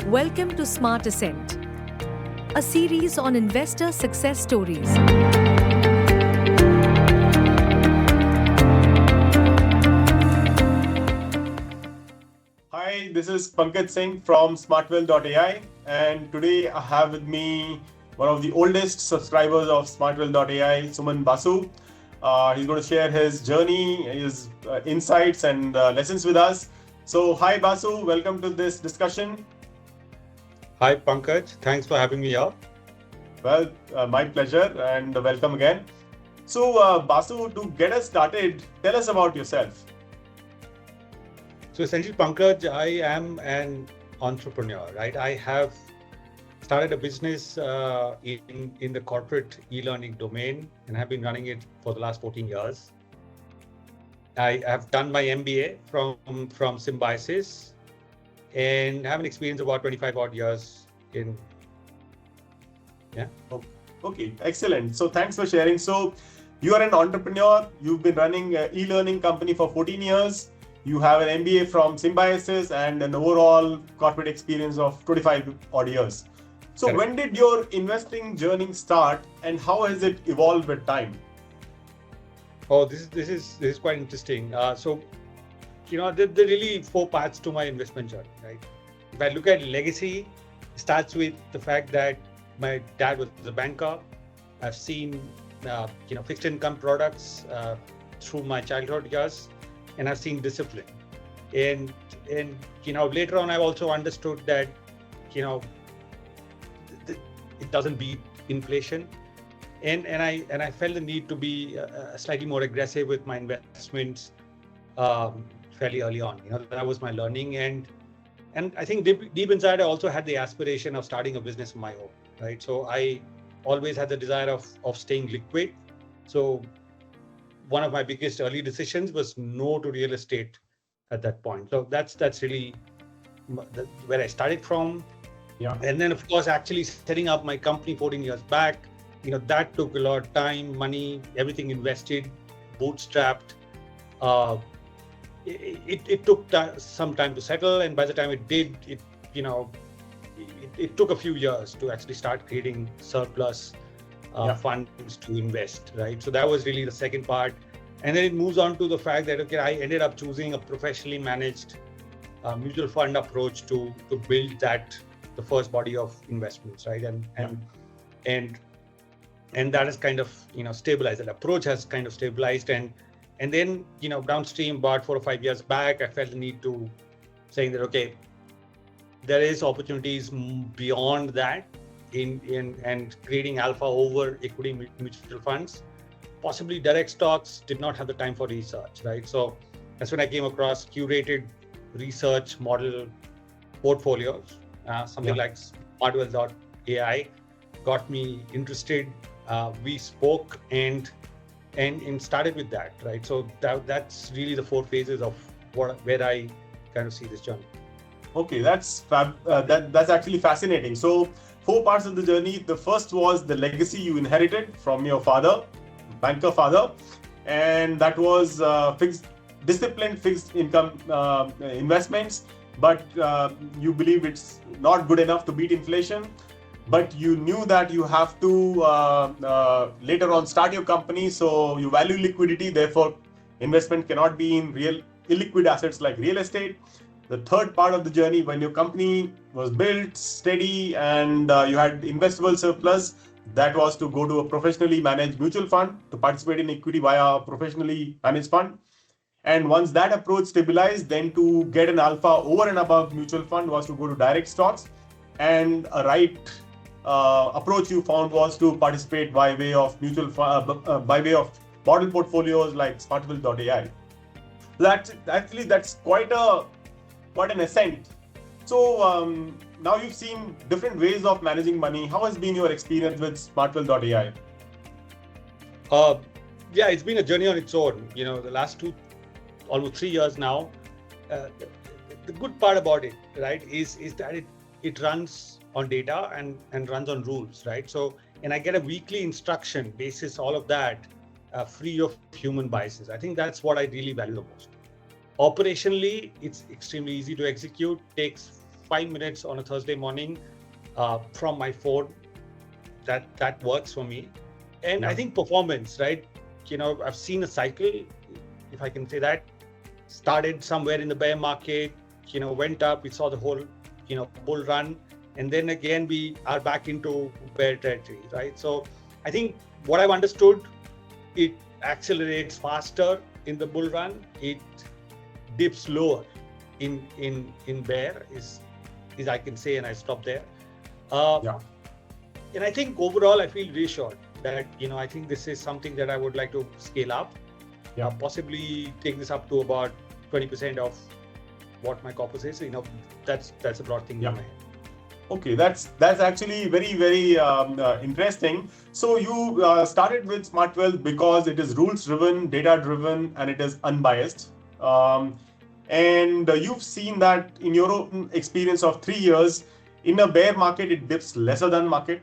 Welcome to SmartAscent, a series on investor success stories. Hi, this is Pankaj Singh from SmartWealth.ai, and today I have with me one of the oldest subscribers of SmartWealth.ai, Suman Basu. He's going to share his journey, his insights and lessons with us. So, hi Basu, welcome to this discussion. Hi Pankaj, thanks for having me here. Well, my pleasure and welcome again. So, Basu, to get us started, tell us about yourself. So essentially, Pankaj, I am an entrepreneur, right? I have started a business in the corporate e-learning domain and have been running it for the last 14 years. I have done my MBA from Unbiased and have an experience of about 25 odd years in. Okay, excellent. So thanks for sharing. So you are an entrepreneur. You've been running an e-learning company for 14 years. You have an MBA from Symbiosis and an overall corporate experience of 25 odd years. So Correct. When did your investing journey start and how has it evolved with time? Oh, this is quite interesting. There are really four parts to my investment journey, right? If I look at legacy, it starts with the fact that my dad was a banker. I've seen, fixed income products through my childhood years, and I've seen discipline. And later on, I've also understood that, it doesn't beat inflation. And I felt the need to be slightly more aggressive with my investments fairly early on. That was my learning, and I think deep inside I also had the aspiration of starting a business of my own, right? So I always had the desire of staying liquid. So one of my biggest early decisions was no to real estate at that point. So that's really where I started from. Yeah. And then of course actually setting up my company 14 years back, that took a lot of time, money, everything invested, bootstrapped. It took some time to settle, and by the time it did, it took a few years to actually start creating surplus funds to invest, right? So that was really the second part. And then it moves on to the fact that, I ended up choosing a professionally managed mutual fund approach to build the first body of investments, right? And that has kind of, stabilized. That approach has kind of stabilized. And then, downstream, about 4 or 5 years back, I felt the need to saying that, there is opportunities beyond that in creating alpha over equity mutual funds. Possibly direct stocks did not have the time for research, right? So that's when I came across curated research model portfolios, something like SmartWealth.ai got me interested. We spoke and started with that, right? So that's really the 4 phases of where I kind of see this journey. Okay, that's that's actually fascinating. So 4 parts of the journey. The first was the legacy you inherited from your father, banker father, and that was disciplined fixed income investments. But you believe it's not good enough to beat inflation. But you knew that you have to later on start your company, so you value liquidity. Therefore, investment cannot be in real illiquid assets like real estate. The third part of the journey, when your company was built, steady, and you had investable surplus, that was to go to a professionally managed mutual fund to participate in equity via a professionally managed fund. And once that approach stabilized, then to get an alpha over and above mutual fund was to go to direct stocks. And a right approach you found was to participate by way of by way of model portfolios like SmartWealth.ai. That's quite an ascent. So now you've seen different ways of managing money. How has been your experience with SmartWealth.ai? It's been a journey on its own. The last almost 3 years now. The good part about it, right, is that it runs on data and runs on rules, right? So, and I get a weekly instruction basis, all of that, free of human biases. I think that's what I really value the most. Operationally, it's extremely easy to execute, takes 5 minutes on a Thursday morning from my phone, that works for me. And I think performance, right? I've seen a cycle, if I can say that, started somewhere in the bear market, went up, we saw the whole, bull run, and then again, we are back into bear territory, right? So I think what I've understood, it accelerates faster in the bull run, it dips lower in bear is I can say, and I stop there. And I think overall, I feel reassured that, I think this is something that I would like to scale up. Possibly take this up to about 20% of what my corpus is. That's a broad thing in my head. Okay, that's actually very, very interesting. So you started with SmartWealth because it is rules driven, data driven, and it is unbiased. And you've seen that in your own experience of 3 years, in a bear market, it dips lesser than market.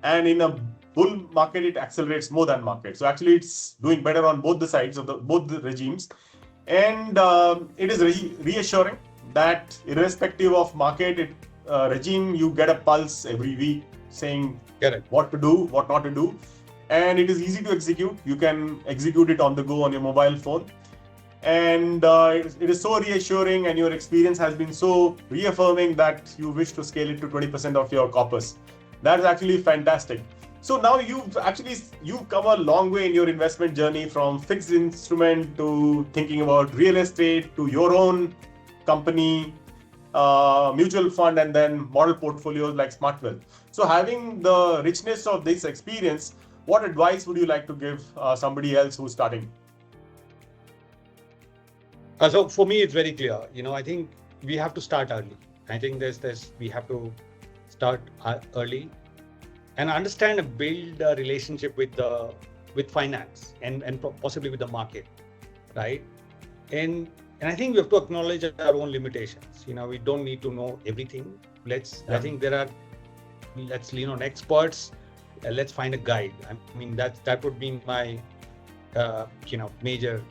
And in a bull market, it accelerates more than market. So actually, it's doing better on both the sides of both the regimes. And it is reassuring that irrespective of market regime, you get a pulse every week saying what to do, what not to do. And it is easy to execute. You can execute it on the go on your mobile phone. And it is so reassuring, and your experience has been so reaffirming that you wish to scale it to 20% of your corpus. That is actually fantastic. So now you've come a long way in your investment journey, from fixed instrument to thinking about real estate to your own company, mutual fund, and then model portfolios like SmartWealth. So having the richness of this experience, what advice would you like to give somebody else who's starting? So for me, it's very clear. I think we have to start early. I think we have to start early and understand and build a relationship with finance and possibly with the market, right? And I think we have to acknowledge our own limitations. We don't need to know everything. I think let's lean on experts. Let's find a guide. I mean, that would be my major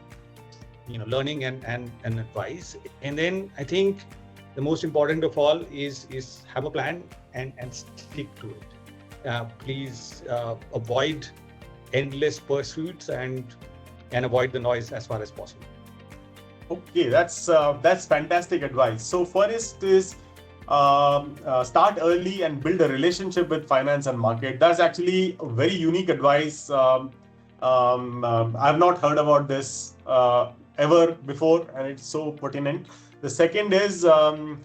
learning and advice. And then I think the most important of all is have a plan and stick to it. Please avoid endless pursuits and avoid the noise as far as possible. Okay, that's fantastic advice. So first is start early and build a relationship with finance and market. That's actually a very unique advice. I've not heard about this ever before, and it's so pertinent. The second is to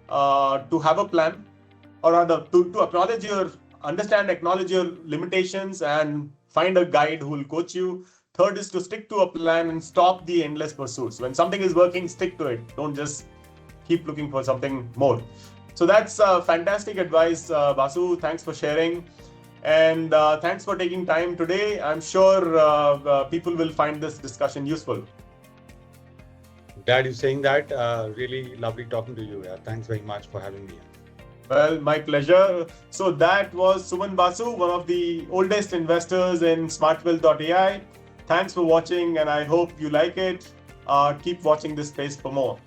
have a plan, or rather to acknowledge your limitations and find a guide who will coach you. Third is to stick to a plan and stop the endless pursuits. When something is working, stick to it. Don't just keep looking for something more. So that's fantastic advice, Basu. Thanks for sharing. And thanks for taking time today. I'm sure people will find this discussion useful. Glad you're saying that. Really lovely talking to you. Thanks very much for having me. Well, my pleasure. So that was Suman Basu, one of the oldest investors in SmartWealth.ai. Thanks for watching, and I hope you like it. Keep watching this space for more.